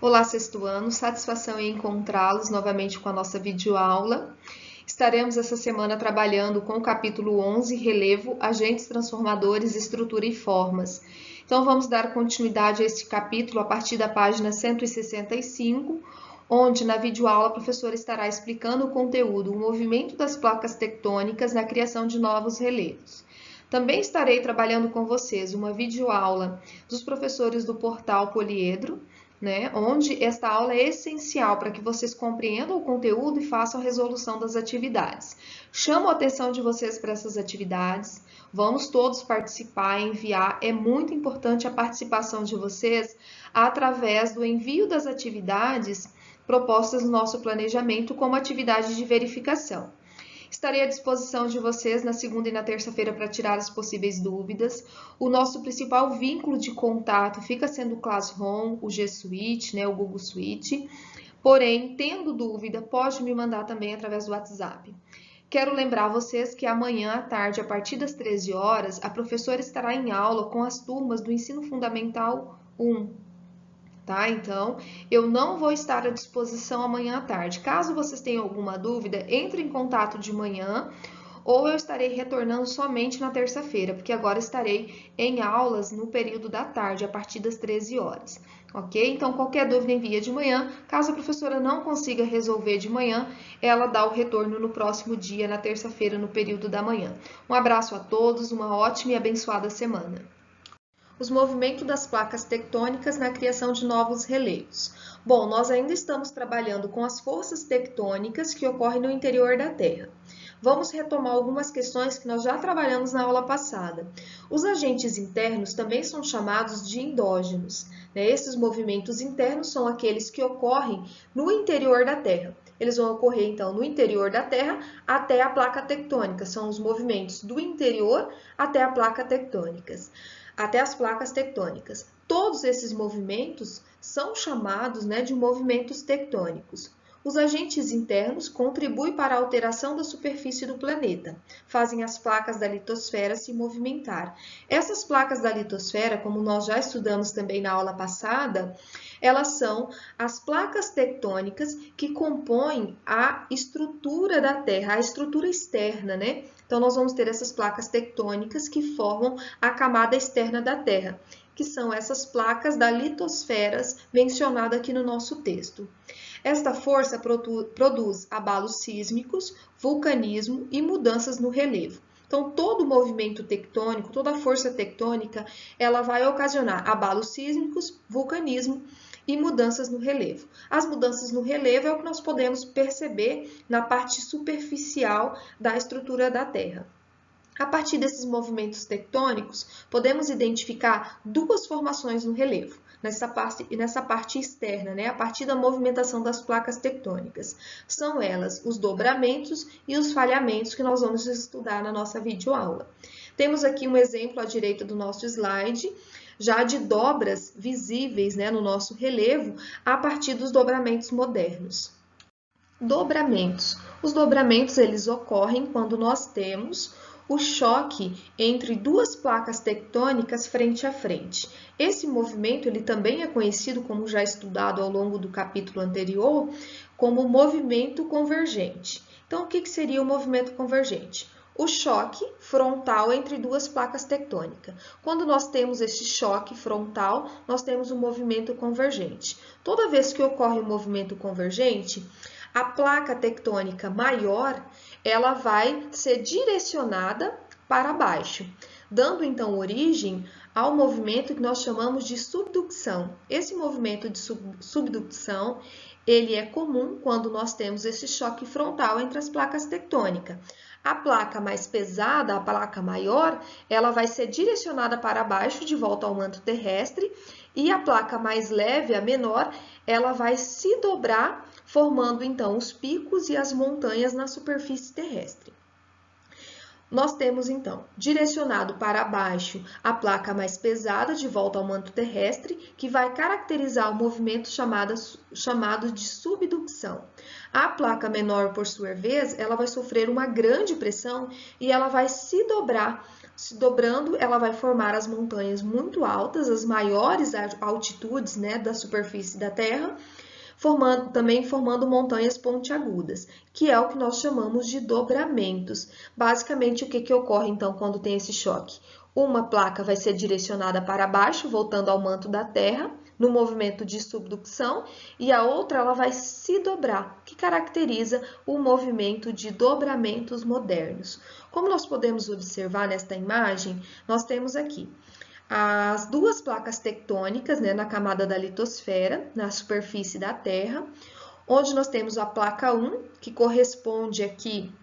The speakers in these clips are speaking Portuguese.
Olá, sexto ano, satisfação em encontrá-los novamente com a nossa videoaula. Estaremos essa semana trabalhando com o capítulo 11, Relevo, Agentes Transformadores, Estrutura e Formas. Então, vamos dar continuidade a este capítulo a partir da página 165, onde na videoaula a professora estará explicando o conteúdo, o movimento das placas tectônicas na criação de novos relevos. Também estarei trabalhando com vocês uma videoaula dos professores do portal Poliedro, onde esta aula é essencial para que vocês compreendam o conteúdo e façam a resolução das atividades. Chamo a atenção de vocês para essas atividades, vamos todos participar, enviar, é muito importante a participação de vocês através do envio das atividades propostas no nosso planejamento como atividade de verificação. Estarei à disposição de vocês na segunda e na terça-feira para tirar as possíveis dúvidas. O nosso principal vínculo de contato fica sendo o Classroom, o G Suite, o Google Suite. Porém, tendo dúvida, pode me mandar também através do WhatsApp. Quero lembrar vocês que amanhã à tarde, a partir das 13 horas, a professora estará em aula com as turmas do Ensino Fundamental 1. Então, eu não vou estar à disposição amanhã à tarde. Caso vocês tenham alguma dúvida, entre em contato de manhã ou eu estarei retornando somente na terça-feira, porque agora estarei em aulas no período da tarde, a partir das 13 horas, ok? Então, qualquer dúvida envia de manhã. Caso a professora não consiga resolver de manhã, ela dá o retorno no próximo dia, na terça-feira, no período da manhã. Um abraço a todos, uma ótima e abençoada semana. Os movimentos das placas tectônicas na criação de novos relevos. Bom, nós ainda estamos trabalhando com as forças tectônicas que ocorrem no interior da Terra. Vamos retomar algumas questões que nós já trabalhamos na aula passada. Os agentes internos também são chamados de endógenos. Esses movimentos internos são aqueles que ocorrem no interior da Terra. Eles vão ocorrer, então, no interior da Terra até a placa tectônica. São os movimentos do interior até a placa tectônicas. Até as placas tectônicas. Todos esses movimentos são chamados de movimentos tectônicos. Os agentes internos contribuem para a alteração da superfície do planeta, fazem as placas da litosfera se movimentar. Essas placas da litosfera, como nós já estudamos também na aula passada, elas são as placas tectônicas que compõem a estrutura da Terra, a estrutura externa, Então, nós vamos ter essas placas tectônicas que formam a camada externa da Terra, que são essas placas da litosfera mencionadas aqui no nosso texto. Esta força produz abalos sísmicos, vulcanismo e mudanças no relevo. Então, todo movimento tectônico, toda força tectônica, ela vai ocasionar abalos sísmicos, vulcanismo e mudanças no relevo. As mudanças no relevo é o que nós podemos perceber na parte superficial da estrutura da Terra. A partir desses movimentos tectônicos, podemos identificar duas formações no relevo, nessa parte externa, a partir da movimentação das placas tectônicas. São elas os dobramentos e os falhamentos que nós vamos estudar na nossa videoaula. Temos aqui um exemplo à direita do nosso slide, já de dobras visíveis no nosso relevo a partir dos dobramentos modernos. Dobramentos. Os dobramentos eles ocorrem quando nós temos o choque entre duas placas tectônicas frente a frente. Esse movimento ele também é conhecido, como já estudado ao longo do capítulo anterior, como movimento convergente. Então, o que seria o movimento convergente? O choque frontal entre duas placas tectônicas. Quando nós temos esse choque frontal, nós temos um movimento convergente. Toda vez que ocorre um movimento convergente, a placa tectônica maior, ela vai ser direcionada para baixo, dando então origem ao movimento que nós chamamos de subducção. Esse movimento de subducção, ele é comum quando nós temos esse choque frontal entre as placas tectônicas. A placa mais pesada, a placa maior, ela vai ser direcionada para baixo, de volta ao manto terrestre, e a placa mais leve, a menor, ela vai se dobrar, formando então os picos e as montanhas na superfície terrestre. Nós temos então direcionado para baixo a placa mais pesada de volta ao manto terrestre, que vai caracterizar o movimento chamado de subducção. A placa menor, por sua vez, ela vai sofrer uma grande pressão e ela vai se dobrar Se dobrando, ela vai formar as montanhas muito altas, as maiores altitudes, né, da superfície da Terra, também formando montanhas pontiagudas, que é o que nós chamamos de dobramentos. Basicamente, o que ocorre então quando tem esse choque? Uma placa vai ser direcionada para baixo, voltando ao manto da Terra, no movimento de subducção, e a outra ela vai se dobrar, que caracteriza o movimento de dobramentos modernos. Como nós podemos observar nesta imagem, nós temos aqui as duas placas tectônicas, né, na camada da litosfera, na superfície da Terra, onde nós temos a placa 1, que corresponde aqui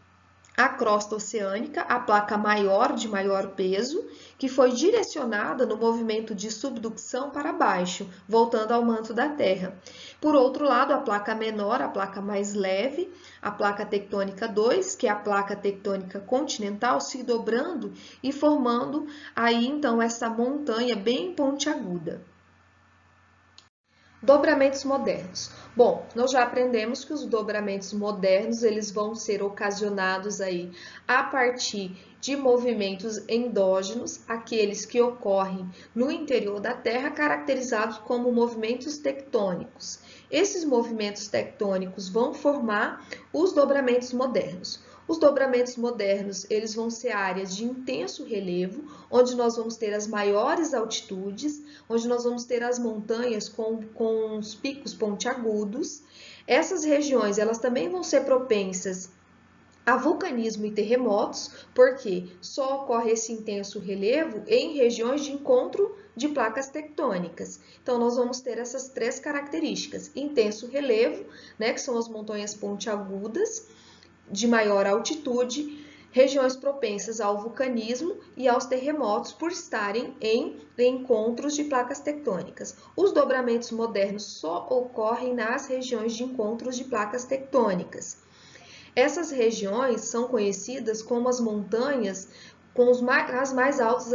à crosta oceânica, a placa maior, de maior peso, que foi direcionada no movimento de subducção para baixo, voltando ao manto da Terra. Por outro lado, a placa menor, a placa mais leve, a placa tectônica 2, que é a placa tectônica continental, se dobrando e formando aí então essa montanha bem pontiaguda. Dobramentos modernos. Bom, nós já aprendemos que os dobramentos modernos, eles vão ser ocasionados aí a partir de movimentos endógenos, aqueles que ocorrem no interior da Terra, caracterizados como movimentos tectônicos. Esses movimentos tectônicos vão formar os dobramentos modernos. Os dobramentos modernos, eles vão ser áreas de intenso relevo, onde nós vamos ter as maiores altitudes, onde nós vamos ter as montanhas com os picos pontiagudos. Essas regiões, elas também vão ser propensas a vulcanismo e terremotos, porque só ocorre esse intenso relevo em regiões de encontro de placas tectônicas. Então, nós vamos ter essas três características: intenso relevo, né, que são as montanhas pontiagudas, de maior altitude, regiões propensas ao vulcanismo e aos terremotos por estarem em encontros de placas tectônicas. Os dobramentos modernos só ocorrem nas regiões de encontros de placas tectônicas. Essas regiões são conhecidas como as montanhas com as mais altas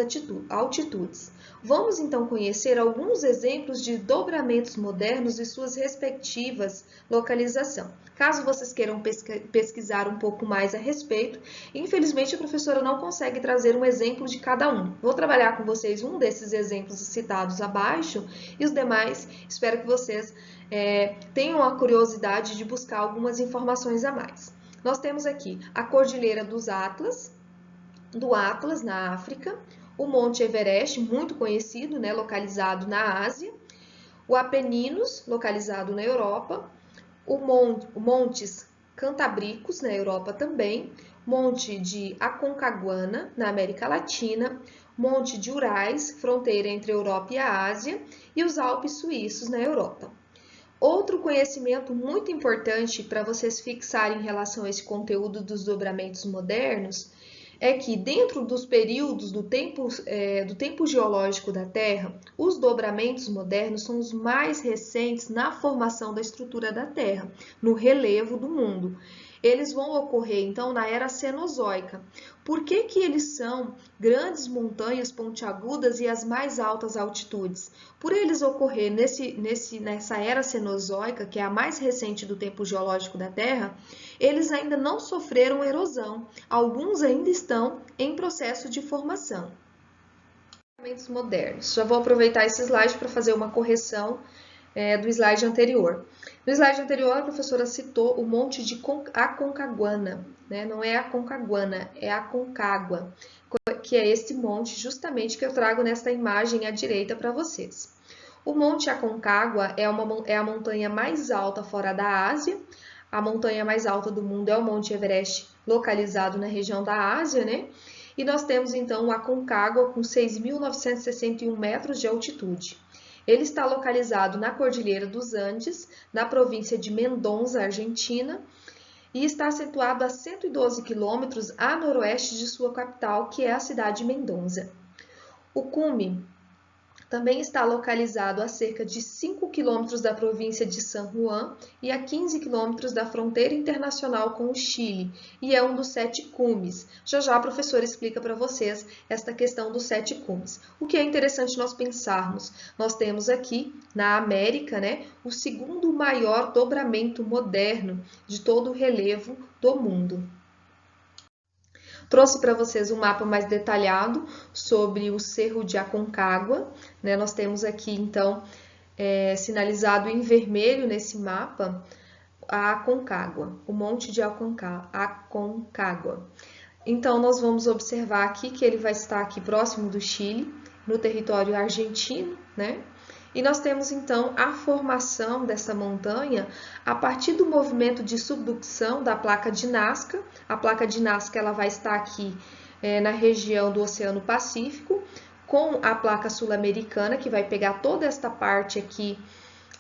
altitudes. Vamos então conhecer alguns exemplos de dobramentos modernos e suas respectivas localização. Caso vocês queiram pesquisar um pouco mais a respeito, infelizmente a professora não consegue trazer um exemplo de cada um. Vou trabalhar com vocês um desses exemplos citados abaixo e os demais espero que vocês tenham a curiosidade de buscar algumas informações a mais. Nós temos aqui a Cordilheira do Atlas, na África, o Monte Everest, muito conhecido, né, localizado na Ásia, o Apeninos, localizado na Europa, Montes Cantábricos, na Europa também, Monte de Aconcagua, na América Latina, Monte de Urais, fronteira entre a Europa e a Ásia, e os Alpes Suíços, na Europa. Outro conhecimento muito importante para vocês fixarem em relação a esse conteúdo dos dobramentos modernos é que dentro dos períodos do tempo geológico da Terra, os dobramentos modernos são os mais recentes na formação da estrutura da Terra, no relevo do mundo. Eles vão ocorrer, então, na Era Cenozoica. Por que eles são grandes montanhas pontiagudas e as mais altas altitudes? Por eles ocorrer nessa Era Cenozoica, que é a mais recente do tempo geológico da Terra, eles ainda não sofreram erosão. Alguns ainda estão em processo de formação. Dobramentos modernos. Já vou aproveitar esse slide para fazer uma correção do slide anterior. No slide anterior, a professora citou o Monte de Aconcagua, né? Não é Aconcagua, é Aconcagua, que é esse monte justamente que eu trago nesta imagem à direita para vocês. O Monte Aconcagua é a montanha mais alta fora da Ásia. A montanha mais alta do mundo é o Monte Everest, localizado na região da Ásia, né? E nós temos então o Aconcagua com 6.961 metros de altitude. Ele está localizado na Cordilheira dos Andes, na província de Mendoza, Argentina, e está situado a 112 quilômetros a noroeste de sua capital, que é a cidade de Mendoza. O cume também está localizado a cerca de 5 quilômetros da província de San Juan e a 15 quilômetros da fronteira internacional com o Chile, e é um dos 7 cumes. Já a professora explica para vocês esta questão dos 7 cumes. O que é interessante nós pensarmos? Nós temos aqui, na América, né, o segundo maior dobramento moderno de todo o relevo do mundo. Trouxe para vocês um mapa mais detalhado sobre o Cerro de Aconcagua, né? Nós temos aqui, então, sinalizado em vermelho nesse mapa a Aconcagua, o Monte de Aconcagua. Então, nós vamos observar aqui que ele vai estar aqui próximo do Chile, no território argentino, né? E nós temos, então, a formação dessa montanha a partir do movimento de subducção da placa de Nazca. A placa de Nazca ela vai estar aqui na região do Oceano Pacífico, com a placa sul-americana, que vai pegar toda esta parte aqui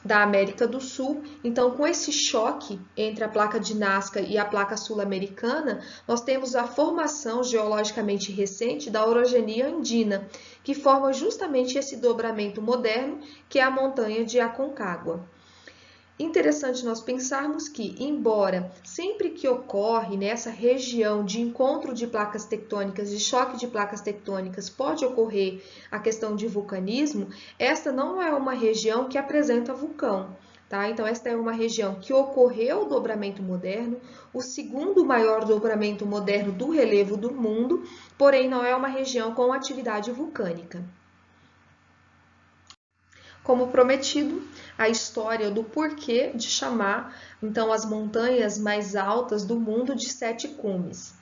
da América do Sul. Então, com esse choque entre a placa de Nazca e a placa sul-americana, nós temos a formação geologicamente recente da orogenia andina, que forma justamente esse dobramento moderno, que é a montanha de Aconcagua. Interessante nós pensarmos que, embora sempre que ocorre nessa região de encontro de placas tectônicas, de choque de placas tectônicas, pode ocorrer a questão de vulcanismo, esta não é uma região que apresenta vulcão, tá? Então, esta é uma região que ocorreu o dobramento moderno, o segundo maior dobramento moderno do relevo do mundo, porém não é uma região com atividade vulcânica. Como prometido, a história do porquê de chamar, então, as montanhas mais altas do mundo de Sete Cumes.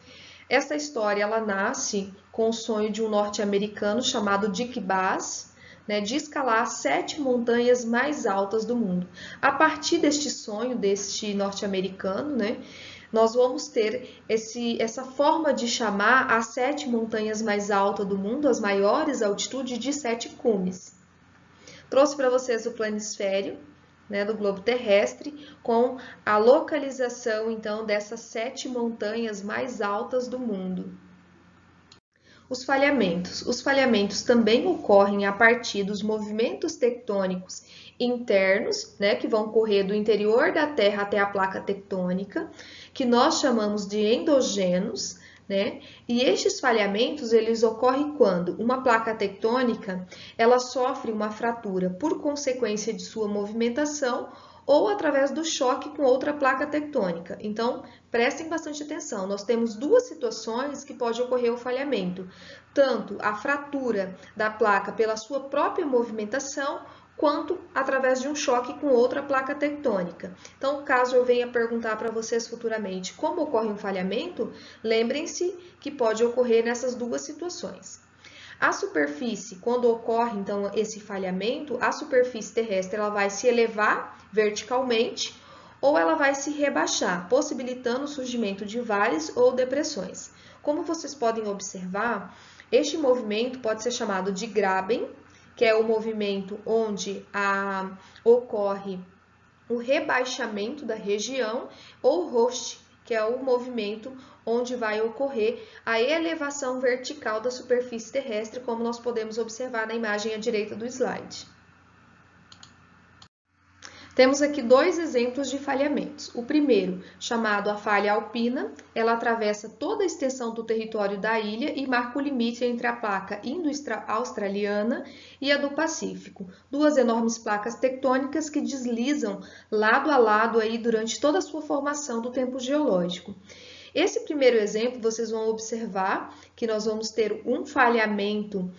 Essa história, ela nasce com o sonho de um norte-americano chamado Dick Bass, né, de escalar 7 montanhas mais altas do mundo. A partir deste sonho, deste norte-americano, né, nós vamos ter essa forma de chamar as 7 montanhas mais altas do mundo, as maiores altitudes de Sete Cumes. Trouxe para vocês o planisfério, né, do globo terrestre, com a localização, então, dessas 7 montanhas mais altas do mundo. Os falhamentos. Os falhamentos também ocorrem a partir dos movimentos tectônicos internos, né, que vão correr do interior da Terra até a placa tectônica, que nós chamamos de endogênos, né? E estes falhamentos, eles ocorrem quando uma placa tectônica, ela sofre uma fratura por consequência de sua movimentação ou através do choque com outra placa tectônica. Então, prestem bastante atenção. Nós temos duas situações que pode ocorrer o falhamento. Tanto a fratura da placa pela sua própria movimentação, quanto através de um choque com outra placa tectônica. Então, caso eu venha perguntar para vocês futuramente como ocorre um falhamento, lembrem-se que pode ocorrer nessas duas situações. A superfície, quando ocorre então esse falhamento, a superfície terrestre ela vai se elevar verticalmente ou ela vai se rebaixar, possibilitando o surgimento de vales ou depressões. Como vocês podem observar, este movimento pode ser chamado de Graben, que é o movimento onde ocorre o rebaixamento da região, ou Host, que é o movimento onde vai ocorrer a elevação vertical da superfície terrestre, como nós podemos observar na imagem à direita do slide. Temos aqui dois exemplos de falhamentos. O primeiro, chamado a falha alpina, ela atravessa toda a extensão do território da ilha e marca o limite entre a placa indo-australiana e a do Pacífico. Duas enormes placas tectônicas que deslizam lado a lado aí durante toda a sua formação do tempo geológico. Esse primeiro exemplo, vocês vão observar que nós vamos ter um falhamento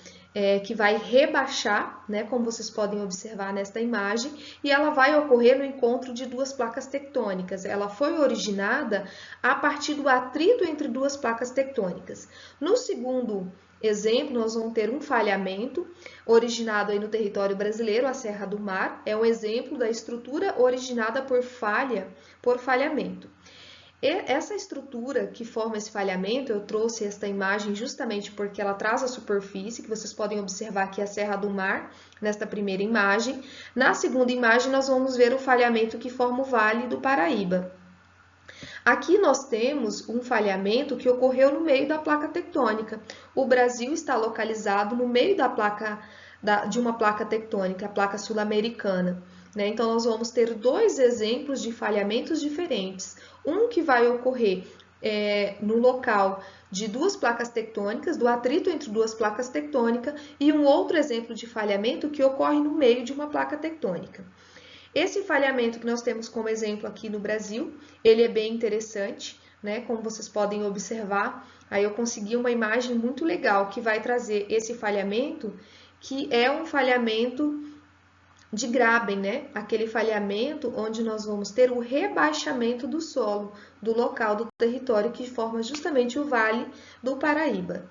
que vai rebaixar, né, como vocês podem observar nesta imagem, e ela vai ocorrer no encontro de duas placas tectônicas. Ela foi originada a partir do atrito entre duas placas tectônicas. No segundo exemplo, nós vamos ter um falhamento originado aí no território brasileiro, a Serra do Mar. É um exemplo da estrutura originada por falhamento. Essa estrutura que forma esse falhamento, eu trouxe esta imagem justamente porque ela traz a superfície, que vocês podem observar aqui a Serra do Mar, nesta primeira imagem. Na segunda imagem, nós vamos ver o falhamento que forma o Vale do Paraíba. Aqui nós temos um falhamento que ocorreu no meio da placa tectônica. O Brasil está localizado no meio de uma placa tectônica, a placa sul-americana. Então, nós vamos ter dois exemplos de falhamentos diferentes. Um que vai ocorrer no local de duas placas tectônicas, do atrito entre duas placas tectônicas, e um outro exemplo de falhamento que ocorre no meio de uma placa tectônica. Esse falhamento que nós temos como exemplo aqui no Brasil, ele é bem interessante. né? Como vocês podem observar, aí eu consegui uma imagem muito legal que vai trazer esse falhamento, que é um falhamento de Graben, né? Aquele falhamento onde nós vamos ter o rebaixamento do solo, do local do território que forma justamente o Vale do Paraíba.